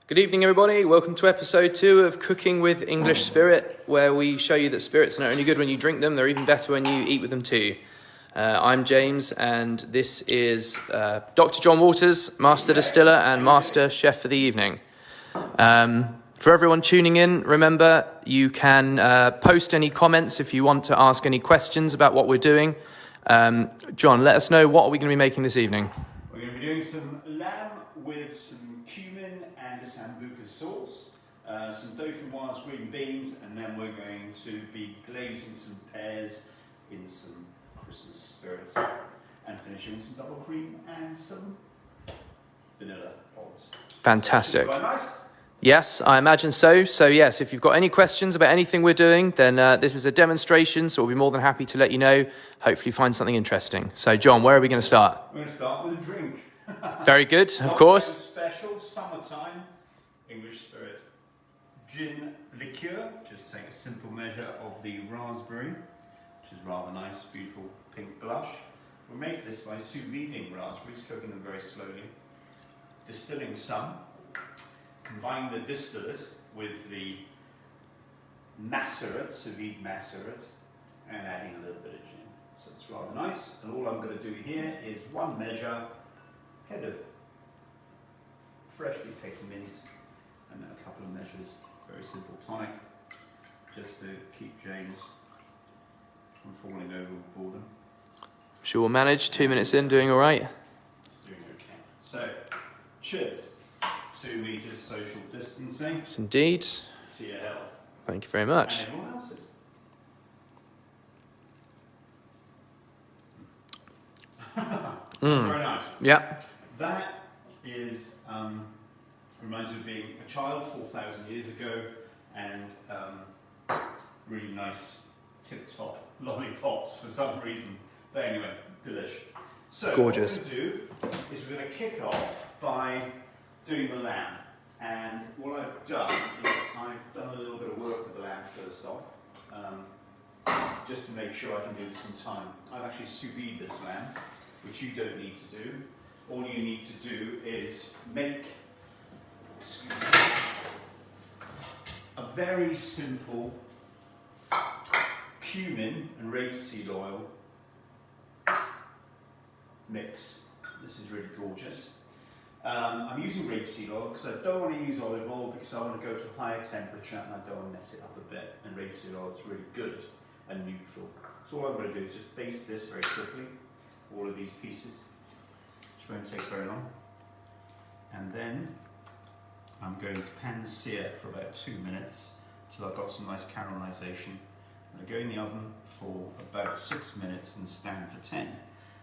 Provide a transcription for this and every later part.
Good evening, everybody. Welcome to episode 2 of Cooking with English Spirit, where we show you that spirits are not only good when you drink them, they're even better when you eat with them too. I'm James, and this is Dr. John Waters, Master Distiller and Master Chef for the evening. For everyone tuning in, remember you can post any comments if you want to ask any questions about what we're doing. John, let us know, what are we going to be making this evening? We're going to be doing some lamb with some cumin and a Sambuca sauce, some dauphinoise green beans, and then we're going to be glazing some pears in some Christmas spirit, and finishing with some double cream and some vanilla pods. Fantastic. So, nice? Yes, I imagine so. So yes, if you've got any questions about anything we're doing, then this is a demonstration, so we'll be more than happy to let you know, hopefully find something interesting. So John, where are we going to start? We're going to start with a drink. Very good, of course. Special, summertime, English Spirit gin liqueur. Just take a simple measure of the raspberry, which is rather nice, beautiful pink blush. We make this by sous videing raspberries, cooking them very slowly, distilling some, combining the distillate with the macerate, sous vide macerate, and adding a little bit of gin. So it's rather nice. And all I'm going to do here is one measure, head of freshly picked mint, and then a couple of measures, very simple tonic, just to keep James from falling over with boredom. Sure, we'll manage. 2 minutes in, doing all right. Doing okay. So, cheers. 2 meters social distancing. Yes, indeed. To your health. Thank you very much. And everyone else's. Very nice. Yeah. That is, reminds me of being a child 4,000 years ago, and really nice tip-top lollipops for some reason. But anyway, delish. So gorgeous. What we're going to do is we're going to kick off by doing the lamb. And what I've done is I've done a little bit of work with the lamb first off, just to make sure I can do this in time. I've actually sous vide this lamb, which you don't need to do. All you need to do is make, a very simple cumin and rapeseed oil mix. This is really gorgeous. I'm using rapeseed oil because I don't want to use olive oil, because I want to go to a higher temperature and I don't want to mess it up a bit. And rapeseed oil is really good and neutral. So all I'm going to do is just baste this very quickly, all of these pieces, which won't take very long. And then I'm going to pan sear for about 2 minutes till I've got some nice caramelization. I'm going to go in the oven for about 6 minutes and stand for 10,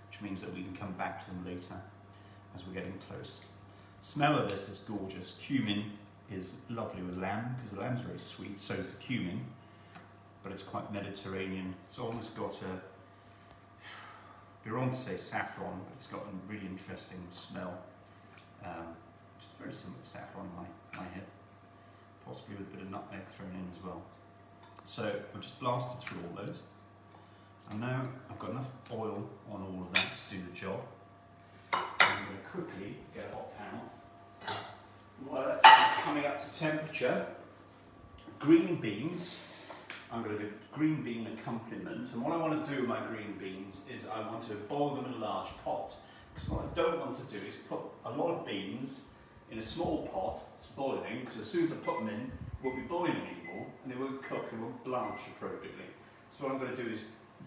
which means that we can come back to them later as we're getting close. Smell of this is gorgeous. Cumin is lovely with lamb, because the lamb's very sweet, so is the cumin, but it's quite Mediterranean. It's almost got a, it'd be wrong to say saffron, but it's got a really interesting smell, which is very similar to saffron in my head, possibly with a bit of nutmeg thrown in as well. So I've just blasted through all those, and now I've got enough oil on all of that to do the job. I'm going to quickly get a hot panel. While that's coming up to temperature, green beans, I'm going to do green bean accompaniment, and what I want to do with my green beans is I want to boil them in a large pot, because what I don't want to do is put a lot of beans in a small pot that's boiling, because as soon as I put them in, it won't be boiling anymore, and they won't cook and won't blanch appropriately. So what I'm going to do is,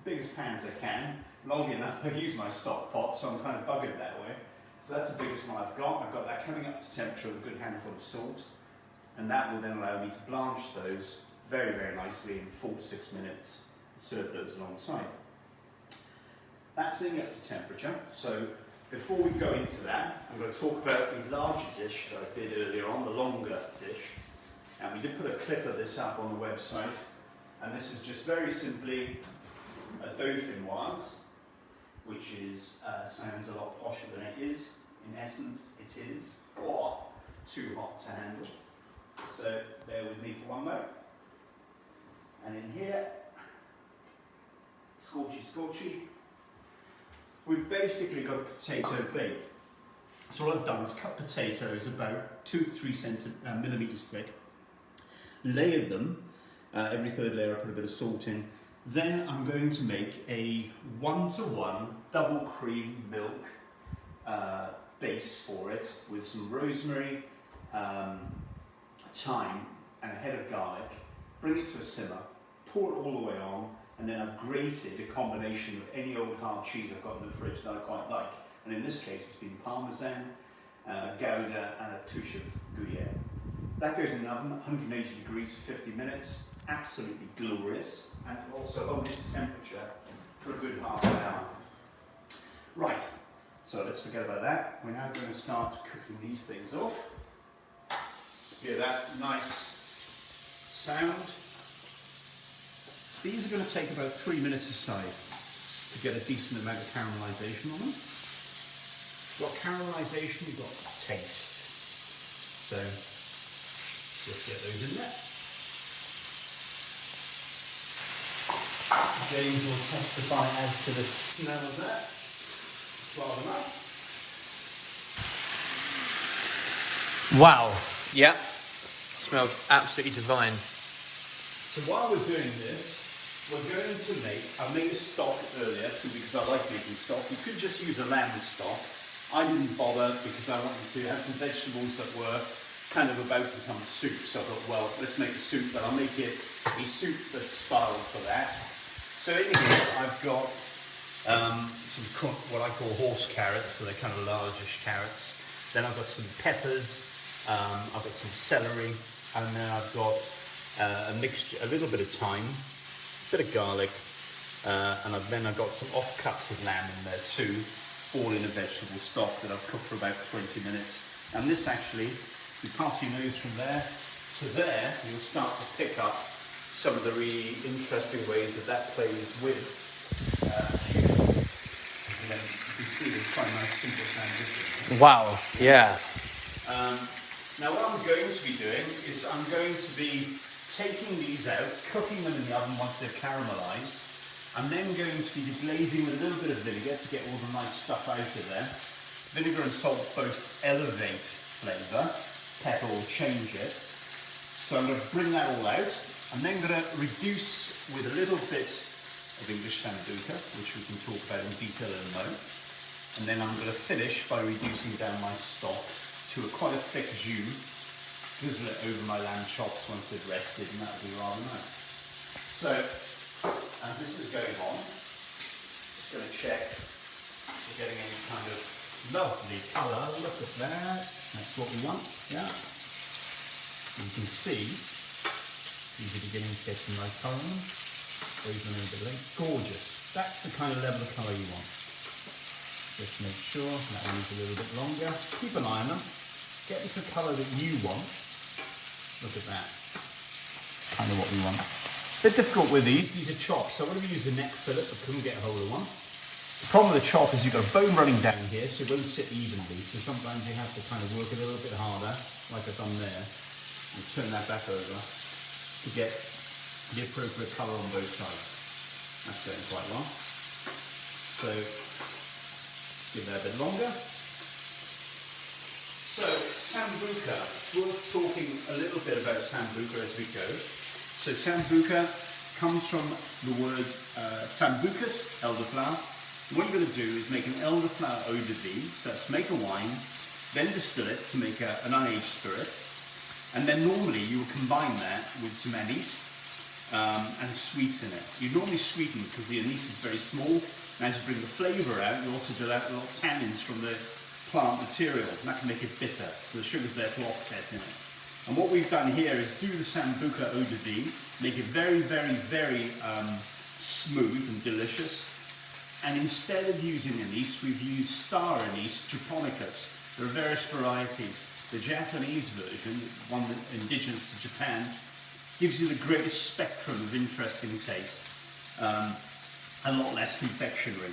biggest pan as I can, and oddly enough I've used my stock pot, so I'm kind of buggered that way. So that's the biggest one I've got. I've got that coming up to temperature with a good handful of salt, and that will then allow me to blanch those very, very nicely in 4 to 6 minutes and serve those alongside. That's in up to temperature, so before we go into that, I'm going to talk about the larger dish that I did earlier on, the longer dish. And we did put a clip of this up on the website, and this is just very simply a dauphinoise, which is sounds a lot posher than it is. In essence, it is too hot to handle. So bear with me for one moment. And in here, scorchy, we've basically got a potato bake. So what I've done is cut potatoes about 2 to 3 millimeters thick, layered them, every third layer I put a bit of salt in. Then I'm going to make a 1-to-1 double cream milk base for it with some rosemary, thyme and a head of garlic. Bring it to a simmer, pour it all the way on, and then I've grated a combination of any old hard cheese I've got in the fridge that I quite like. And in this case, it's been Parmesan, Gouda, and a touche of Gruyere. That goes in the oven, 180 degrees for 50 minutes. Absolutely glorious, and it will also hold its temperature for a good half an hour. Right, so let's forget about that. We're now going to start cooking these things off. Hear that nice sound? These are going to take about 3 minutes aside to get a decent amount of caramelisation on them. You've got caramelisation, you've got taste. So just get those in there. James will testify as to the smell of that. Rather nice. Wow. Yeah. Smells absolutely divine. So while we're doing this, we're going to I made a stock earlier, simply because I like making stock. You could just use a lamb stock. I didn't bother because I wanted to have some vegetables that were kind of about to become soup. So I thought, well, let's make a soup, but I'll make it a soup that's styled for that. So in here, I've got some what I call horse carrots, so they're kind of largish carrots. Then I've got some peppers, I've got some celery, and then I've got a mixture, a little bit of thyme, a bit of garlic, and then I've got some off cuts of lamb in there too, all in a vegetable stock that I've cooked for about 20 minutes. And this actually, if you pass your nose from there to there, you'll start to pick up some of the really interesting ways that plays with cumin. And then you can see there's quite a nice simple transition. Wow. Yeah. Now what I'm going to be doing is I'm going to be taking these out, cooking them in the oven once they've caramelised. I'm then going to be deglazing with a little bit of vinegar to get all the nice stuff out of there. Vinegar and salt both elevate flavour, pepper will change it. So I'm going to bring that all out. I'm then going to reduce with a little bit of English Sambuca, which we can talk about in detail in a moment. And then I'm going to finish by reducing down my stock to quite a thick jus, drizzle it over my lamb chops once they've rested, and that'll be rather nice. So, as this is going on, just going to check we're getting any kind of lovely colour. Look at that. That's what we want, yeah. You can see these are beginning to get some nice colour on them. Those are a little bit late. Gorgeous. That's the kind of level of colour you want. Just make sure that one is a little bit longer. Keep an eye on them. Get into the colour that you want. Look at that. Kind of what we want. A bit difficult with these. These are chops. So I'm going to use a neck fillet, but couldn't get a hold of one. The problem with the chop is you've got a bone running down here, so it won't sit evenly. So sometimes you have to kind of work a little bit harder, like I've done there, and turn that back over to get the appropriate colour on both sides. That's going quite well. So give that a bit longer. So Sambuca, it's worth talking a little bit about Sambuca as we go. So Sambuca comes from the word Sambucus, elderflower. What you're going to do is make an elderflower eau de vie, so that's make a wine, then distill it to make an unaged spirit. And then normally you will combine that with some anise and sweeten it. You normally sweeten because the anise is very small, and as you bring the flavour out, you also do out little tannins from the plant materials, and that can make it bitter, so the sugar's there to offset in it. And what we've done here is do the Sambuca eau de vie, make it very, very, very smooth and delicious. And instead of using anise, we've used star anise, japonicus. There are various varieties. The Japanese version, one that's indigenous to Japan, gives you the greatest spectrum of interesting taste, a lot less confectionery.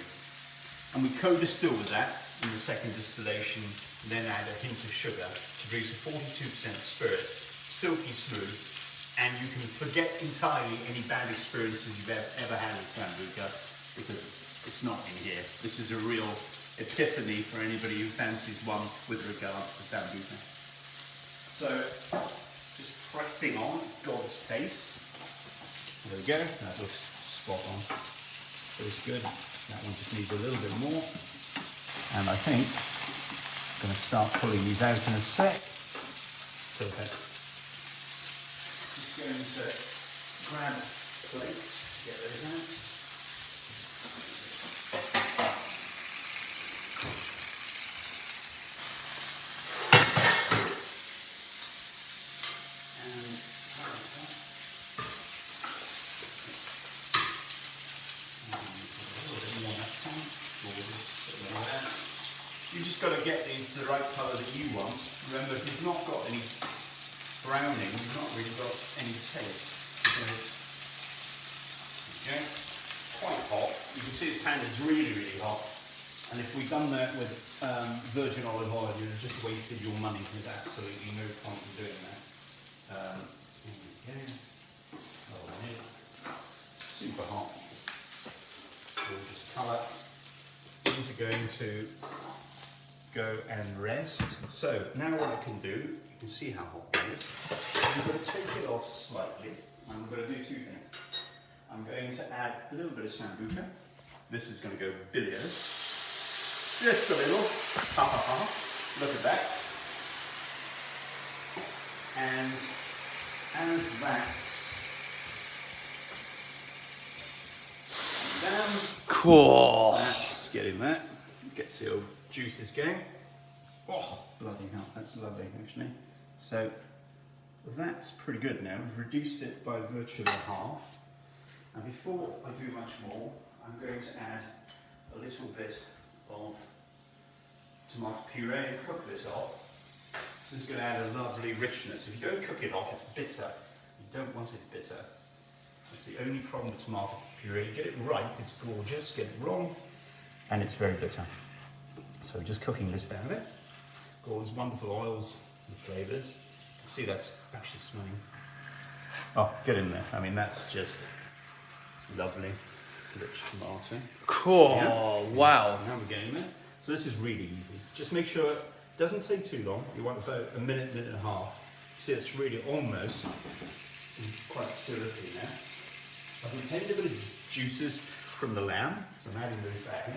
And we co-distill with that in the second distillation, then add a hint of sugar to produce a 42% spirit, silky smooth, and you can forget entirely any bad experiences you've ever had with Sambuca, because it's not in here. This is a real epiphany for anybody who fancies one with regards to Sambuca. So, just pressing on God's pace. There we go, that looks spot on. Looks good. That one just needs a little bit more. And I think I'm going to start pulling these out in a sec. Perfect. Just going to grab plates to get those out. You just got to get these the right colour that you want. Remember, if you've not got any browning, you've not really got any taste. Okay, quite hot. You can see this pan is really, really hot. And if we'd done that with virgin olive oil, you'd have just wasted your money. There's absolutely no point in doing that. Here we go. Oh, super hot. Gorgeous colour. These are going to go and rest. So now what I can do, you can see how hot that is. I'm going to take it off slightly. I'm going to do two things. I'm going to add a little bit of Sambuca. This is going to go billios. Just a little. Ha ha ha. Look at that. And as that's down, Cool. that's getting that. Gets the old juices going. Oh, bloody hell, that's lovely actually. So that's pretty good now. We've reduced it by virtually half. And before I do much more, I'm going to add a little bit of tomato puree and cook this off. This is going to add a lovely richness. If you don't cook it off, it's bitter. You don't want it bitter. That's the only problem with tomato puree. Get it right, it's gorgeous. Get it wrong, and it's very bitter. So we're just cooking this down a bit. Got all these wonderful oils and flavours. You can see that's actually smelling. Oh, get in there. I mean, that's just lovely, rich tomato. Cool. Yeah. Wow. Now we're getting there. So this is really easy. Just make sure it doesn't take too long. You want about a minute, minute and a half. See, it's really almost quite syrupy now. I've retained a bit of juices from the lamb, so I'm adding those back in.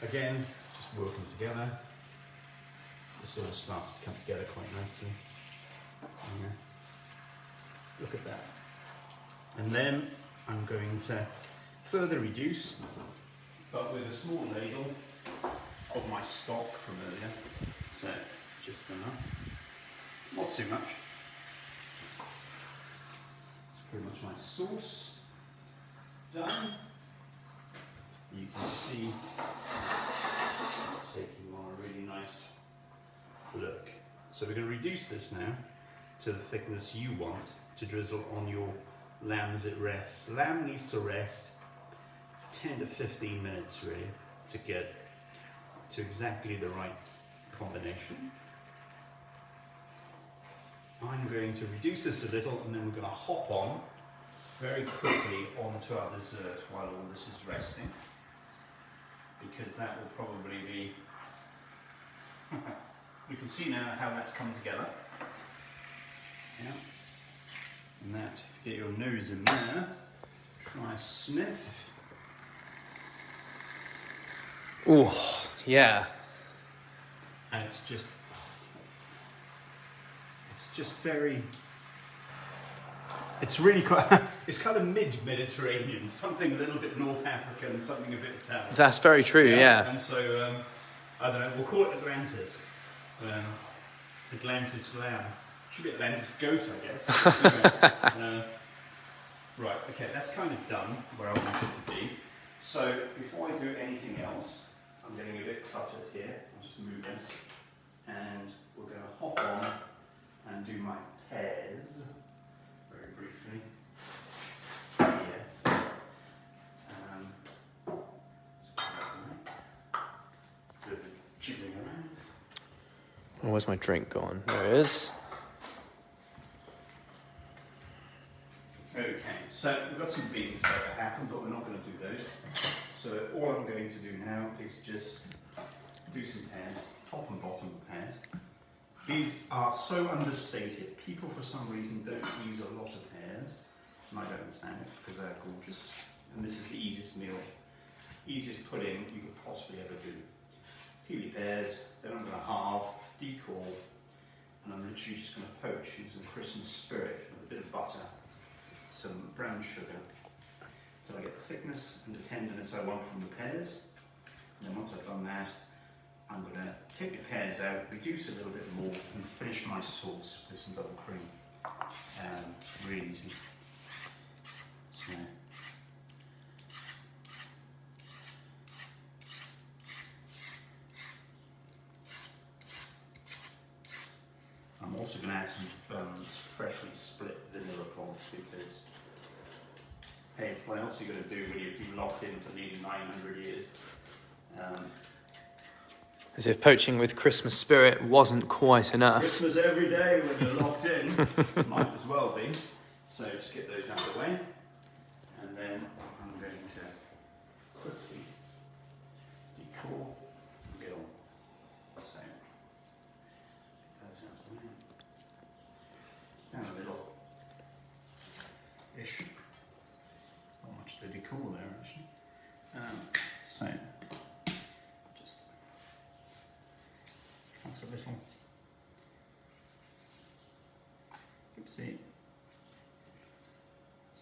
Again, just working together. This sort of starts to come together quite nicely. Yeah. Look at that. And then I'm going to further reduce, but with a small ladle of my stock from earlier. So, just enough. Not too much. It's pretty much my sauce done. You can see it's taking on a really nice look. So we're going to reduce this now to the thickness you want to drizzle on your lamb as it rests. Lamb needs to rest 10 to 15 minutes really to get to exactly the right combination. I'm going to reduce this a little and then we're going to hop on very quickly onto our dessert while all this is resting, because that will probably be you can see now how that's come together. Yeah. And that, if you get your nose in there, try a sniff. Ooh, yeah. And it's just very, it's really quite, it's kind of mid-Mediterranean, something a little bit North African, something a bit Italian. That's very true, yeah. And so, I don't know, we'll call it Atlantis. Atlantis lamb. Should be Atlantis goat, I guess. Right, okay, that's kind of done where I want it to be. So, before I do anything else, I'm getting a bit cluttered here. I'll just move this. And we're going to hop on and do my pears very briefly. Yeah. Good jiggling around. Oh, where's my drink gone? There it is. Okay, so we've got some beans that happen, but we're not going to do those. So all I'm going to do now is just do some pears, top and bottom pears. These are so understated. People for some reason don't use a lot of pears, and I don't understand it because they're gorgeous. And this is the easiest meal, easiest pudding you could possibly ever do. Peel your pears, then I'm going to halve, decore, and I'm literally just going to poach in some Christmas Spirit with a bit of butter, some brown sugar, so I get the thickness and the tenderness I want from the pears. And then once I've done that, I'm going to take the pears out, reduce a little bit more, and finish my sauce with some double cream. Really easy. So, I'm also going to add some freshly split vanilla pods because, hey, what else are you going to do when you've been locked in for nearly 900 years? As if poaching with Christmas Spirit wasn't quite enough. Christmas every day when you're locked in. Might as well be. So just get those out of the way. And then I'm going to quickly decore and get on. So, get those out of the way. Down a little-ish. Not much to decor there actually. So, just cut a little. Oopsie.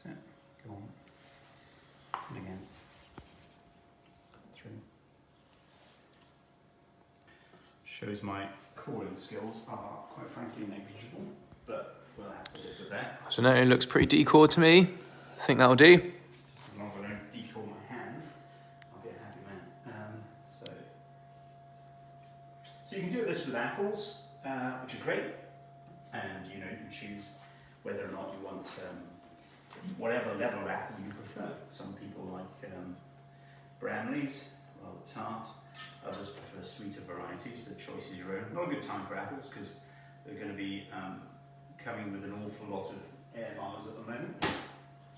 So, go on. And again. Through. Shows my calling skills are quite frankly negligible, but we'll have to live with that. I don't know, it looks pretty decored to me. I think that'll do. Just as long as I don't decore my hand, I'll be a happy man. So you can do this with apples, which are great, and you can choose whether or not you want whatever level of apple you prefer. Some people like Bramleys, rather tart. Others prefer sweeter varieties. The choice is your own. Not a good time for apples because they're going to be coming with an awful lot of air miles at the moment.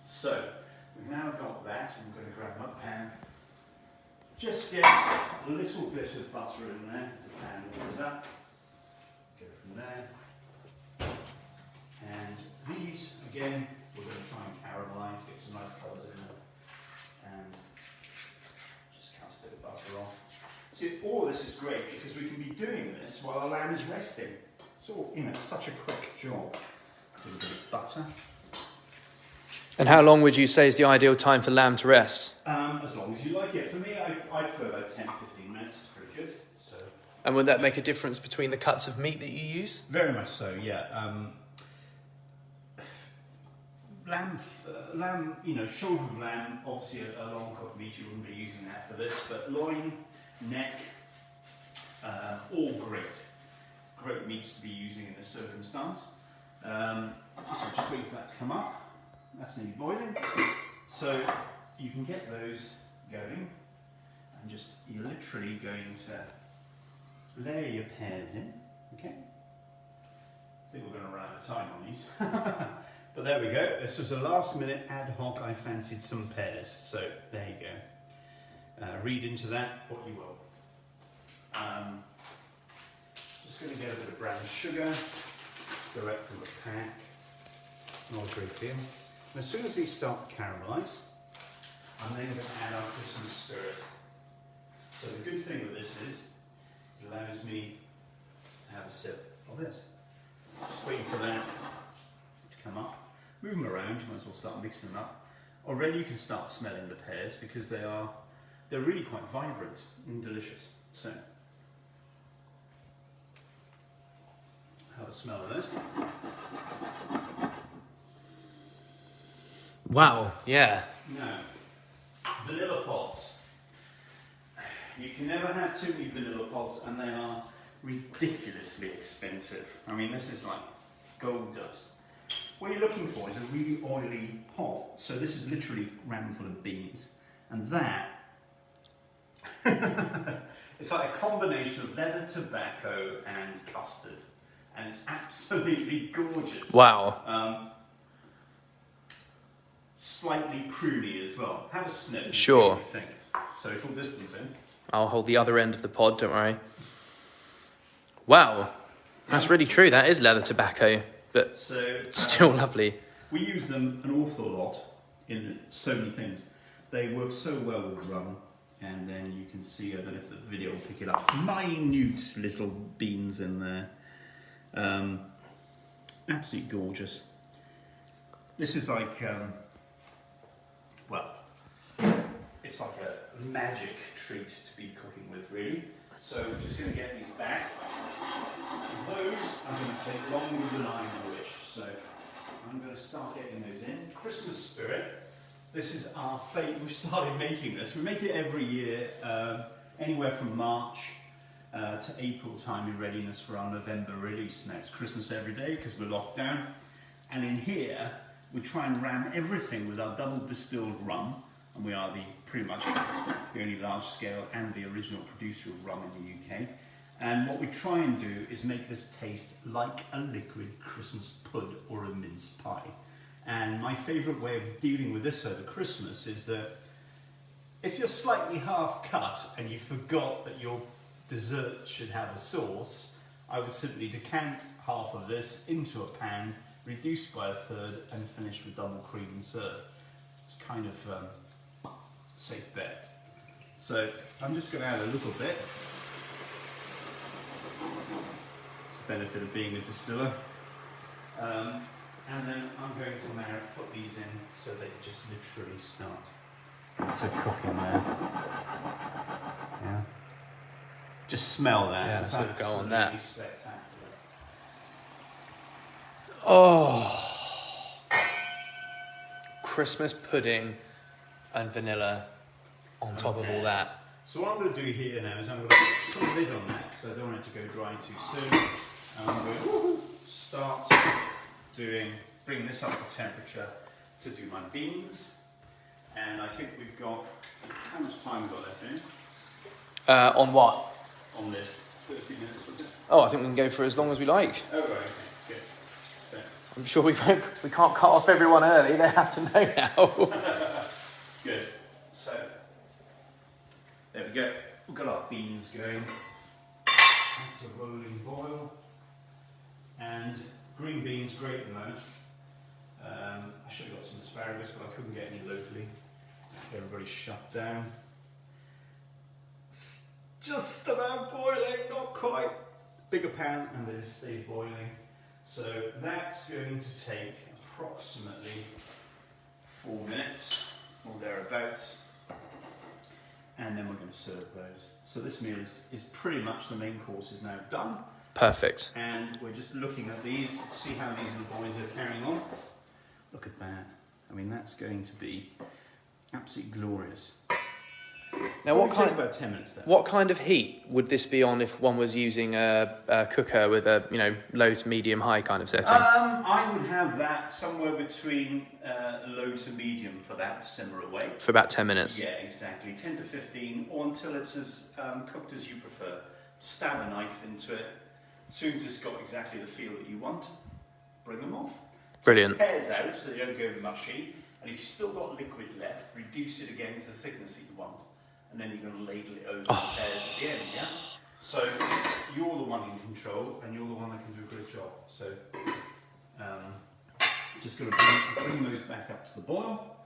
So we've now got that. I'm going to grab my pan. Just get a little bit of butter in there as the pan warms up. Go from there. And these, again, we're going to try and caramelise, get some nice colours in them. And just cut a bit of butter off. See, all this is great because we can be doing this while our lamb is resting. So, such a quick job. A little bit of butter. And how long would you say is the ideal time for lamb to rest? As long as you like it. For me, I prefer about 10-15 minutes. It's pretty good. So. And would that make a difference between the cuts of meat that you use? Very much so, yeah. Lamb, shoulder of lamb, obviously a long cooked meat, you wouldn't be using that for this, but loin, neck, all great. Great meats to be using in this circumstance. So just wait for that to come up. That's nearly boiling. So you can get those going and you're literally going to layer your pears in, okay? I think we're going to run out of time on these. But there we go. This was a last minute ad hoc. I fancied some pears. So there you go. Read into that what you will. Just going to get a bit of brown sugar direct from the pack. Not a great deal. And as soon as these start to caramelise, I'm then going to add our Christmas Spirit. So the good thing with this is it allows me to have a sip of this. Just waiting for that to come up. Move them around, you might as well start mixing them up. Already you can start smelling the pears because they're really quite vibrant and delicious. So, have a smell of this. Wow, yeah. Now, vanilla pods. You can never have too many vanilla pods and they are ridiculously expensive. I mean, this is like gold dust. What you're looking for is a really oily pod. So this is literally rammed full of beans. And that, it's like a combination of leather, tobacco and custard. And it's absolutely gorgeous. Wow. Slightly pruny as well. Have a sniff and Sure. see what you think. social distancing. I'll hold the other end of the pod, don't worry. Wow, that's really true. That is leather tobacco, but still lovely. We use them an awful lot in so many things. They work so well with rum, and then you can see, I don't know if the video will pick it up, minute little beans in there. Absolutely gorgeous. This is like, well, it's like a magic treat to be cooking with, really. So we're just going to get these back. Those are going to take longer than I wish, so I'm going to start getting those in. Christmas Spirit. This is our favourite. We've started making this. We make it every year, anywhere from March to April time in readiness for our November release. Now it's Christmas every day because we're locked down. And in here, we try and ram everything with our double distilled rum. And we are pretty much the only large scale and the original producer of rum in the UK. And what we try and do is make this taste like a liquid Christmas pud or a mince pie. And my favourite way of dealing with this over Christmas is that if you're slightly half cut and you forgot that your dessert should have a sauce, I would simply decant half of this into a pan, reduce by a third, and finish with double cream and serve. It's kind of safe bet. So I'm just going to add a little bit. It's the benefit of being a distiller. And then I'm going to now put these in so they just literally start to cook in there. Yeah. Just smell that. Yeah, It's so go on that. spectacular. Oh, Christmas pudding and vanilla on top of all that. So what I'm going to do here now is I'm going to put a lid on that because I don't want it to go dry too soon. And I'm going to start bring this up to temperature to do my beans. And I think we've got, how much time have we got left in? On what? On this, 30 minutes was it? Oh, I think we can go for as long as we like. Oh right, okay, good. Okay. I'm sure we can't cut off everyone early. They have to know now. Good. So, there we go. We've got our beans going. That's a rolling boil. And green beans, great at the moment. I should have got some asparagus, but I couldn't get any locally. Everybody's shut down. It's just about boiling, not quite. Bigger pan, and they just stay boiling. So that's going to take approximately 4 minutes or thereabouts. And then we're going to serve those. So this meal is pretty much, the main course is now done. Perfect. And we're just looking at these, see how these little boys are carrying on. Look at that. I mean, that's going to be absolutely glorious. Now, Take about 10 minutes there. what kind of heat would this be on if one was using a cooker with a low to medium high kind of setting? I would have that somewhere between low to medium for that to simmer away. For about 10 minutes. Yeah, exactly. 10 to 15, or until it's as cooked as you prefer. Stab a knife into it. As soon as it's got exactly the feel that you want, bring them off. Brilliant. Pears out so they don't go mushy. And if you've still got liquid left, reduce it again to the thickness that you want. And then you're going to ladle it over the pears at the end, yeah? So you're the one in control, and you're the one that can do a great job. So just going to bring those back up to the boil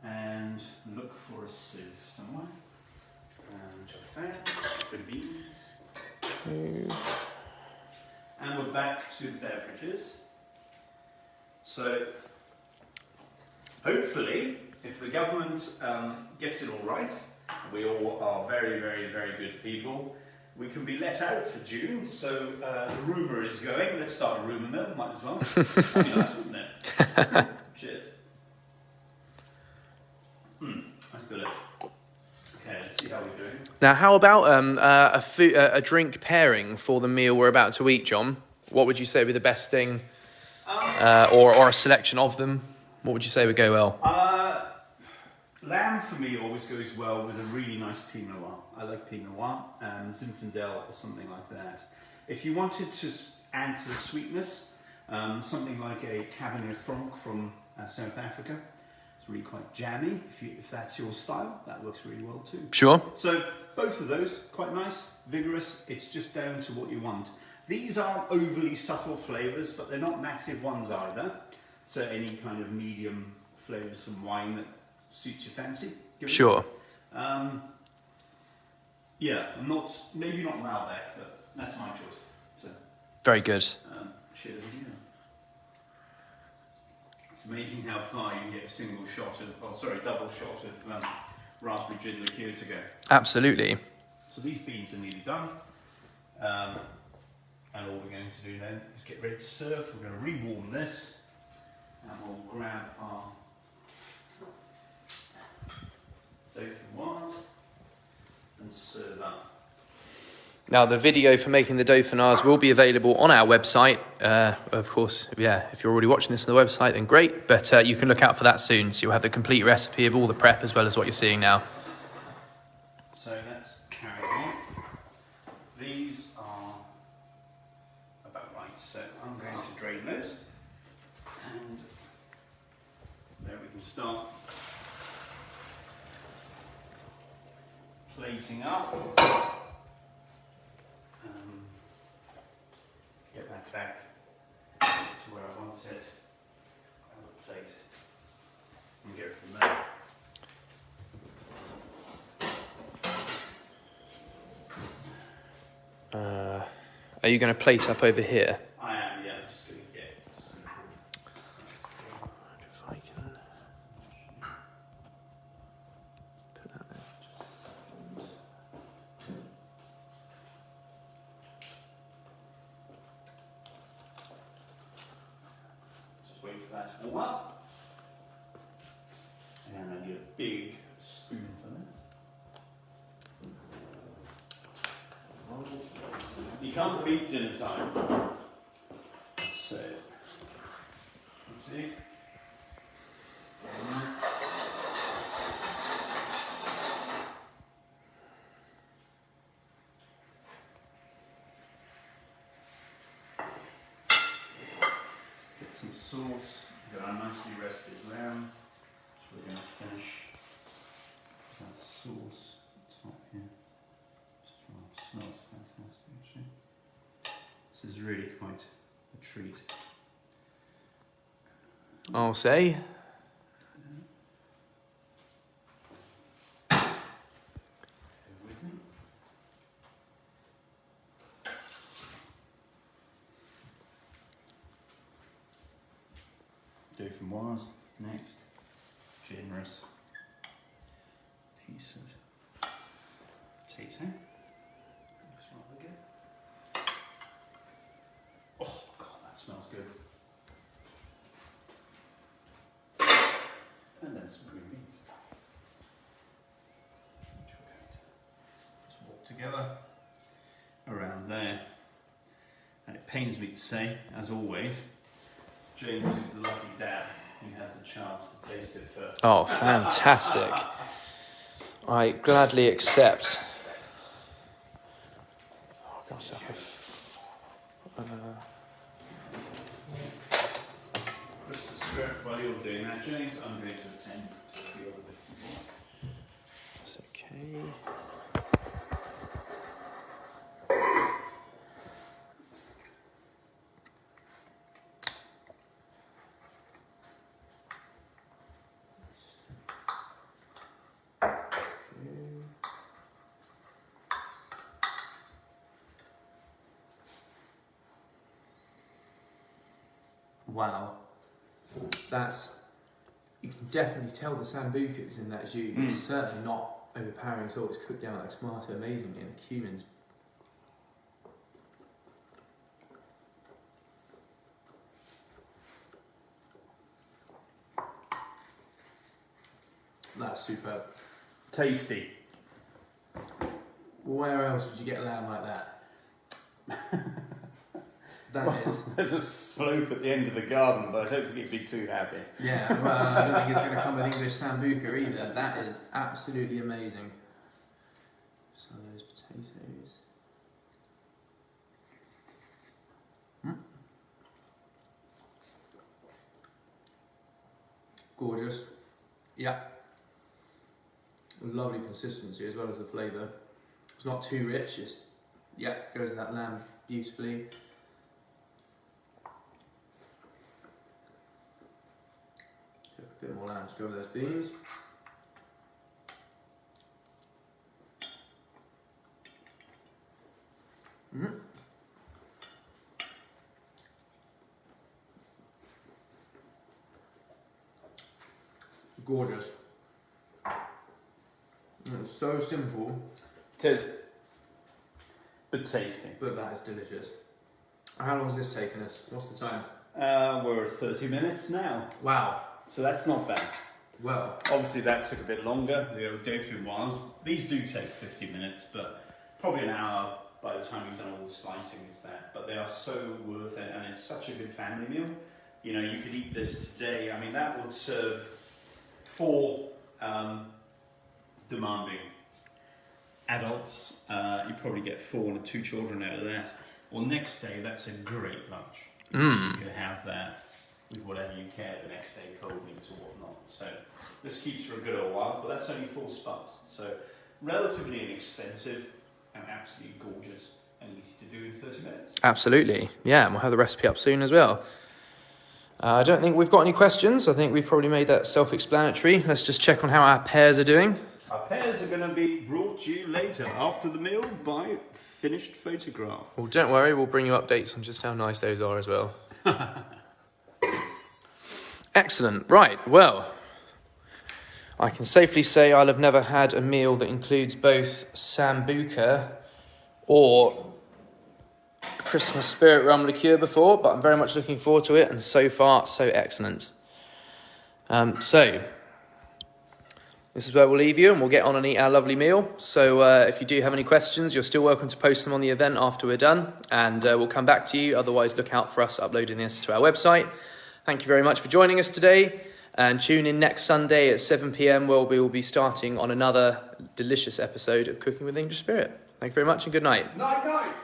and look for a sieve somewhere. Which I found. Bit of beans. And we're back to the beverages. So hopefully, if the government gets it all right, we all are very, very, very good people, we can be let out for June. So the rumour is going. Let's start a rumour mill, might as well. That'd be nice, wouldn't it? Cheers. That's delicious. Okay, let's see how we're doing. Now, how about a drink pairing for the meal we're about to eat, John? What would you say would be the best thing, or a selection of them? What would you say would go well? Lamb for me always goes well with a really nice Pinot Noir. I like Pinot Noir and Zinfandel or something like that. If you wanted to add to the sweetness, something like a Cabernet Franc from South Africa, It's really quite jammy. If that's your style, that works really well too. Sure. So both of those, quite nice, vigorous. It's just down to what you want. These aren't overly subtle flavours, but they're not massive ones either. So any kind of medium flavours from wine that suits your fancy. Sure. Yeah, maybe not Malbec, but that's my choice. So very good. Cheers. It's amazing how far you can get a double shot of raspberry gin liqueur to go. Absolutely. So these beans are nearly done. And all we're going to do then is get ready to serve. We're going to rewarm this and we'll grab our dauphinoise and serve up. Now the video for making the dauphinoise will be available on our website. Of course, yeah, if you're already watching this on the website, then great. But you can look out for that soon. So you'll have the complete recipe of all the prep as well as what you're seeing now. So let's carry on. These are about right. So I'm going to drain those. And there we can start plating up. Get that back to where I want it. Grab a plate and go from there. Are you going to plate up over here? I am, yeah. I'm just going to get simple. If I can put that there. Just wait for that to warm up. And I need a big spoon for that. You can't beat dinner time. So, see? Get some sauce. We've got our nicely rested lamb, which we're going to finish that sauce at the top here. Smells fantastic, actually. This is really quite a treat. I'll say. Bear with me. Dauphinoise next. Generous piece of potato. Looks rather good. Oh God, that smells good. And then some green beans. Which we're going to just walk together around there. And it pains me to say, as always, it's James who's the lucky dad who has the chance to taste it first. Oh, fantastic. I gladly accept. Oh, got myself Christmas spirit, while you're doing that, James, I'm going to attend to the other bits and bobs. That's okay. Wow, you can definitely tell the Sambuca's in that jus. It's certainly not overpowering at all. It's cooked down like tomato amazingly, and the cumin's that's superb. Tasty. Where else would you get lamb like that? That is. There's a slope at the end of the garden, but I don't think you'd be too happy. Yeah, well, I don't think it's going to come with English Sambuca either. That is absolutely amazing. Some of those potatoes. Gorgeous. Yeah. Lovely consistency as well as the flavour. It's not too rich, it's, yeah, goes with that lamb beautifully. A bit more lamb to go with those beans. Gorgeous. It's so simple. It is. But tasty. But that is delicious. How long has this taken us? What's the time? We're 30 minutes now. Wow. So that's not bad. Well. Obviously that took a bit longer, the dauphinoise. These do take 50 minutes, but probably an hour by the time you've done all the slicing of that. But they are so worth it, and it's such a good family meal. You know, you could eat this today. I mean, that would serve 4 demanding adults. You probably get 4 and 2 children out of that. Well, next day, that's a great lunch. You could have that with whatever you care the next day, cold meats or whatnot. So this keeps for a good old while, but that's only 4 spots. So relatively inexpensive and absolutely gorgeous and easy to do in 30 minutes. Absolutely. Yeah, and we'll have the recipe up soon as well. I don't think we've got any questions. I think we've probably made that self-explanatory. Let's just check on how our pears are doing. Our pears are going to be brought to you later, after the meal, by finished photograph. Well, don't worry, we'll bring you updates on just how nice those are as well. Excellent. Right, well, I can safely say I'll have never had a meal that includes both Sambuca or Christmas Spirit rum liqueur before, but I'm very much looking forward to it, and so far, so excellent. So, this is where we'll leave you, and we'll get on and eat our lovely meal. So if you do have any questions, you're still welcome to post them on the event after we're done, and we'll come back to you. Otherwise, look out for us uploading this to our website. Thank you very much for joining us today, and tune in next Sunday at 7 p.m. where we will be starting on another delicious episode of Cooking with English Spirit. Thank you very much, and good night. Night, night.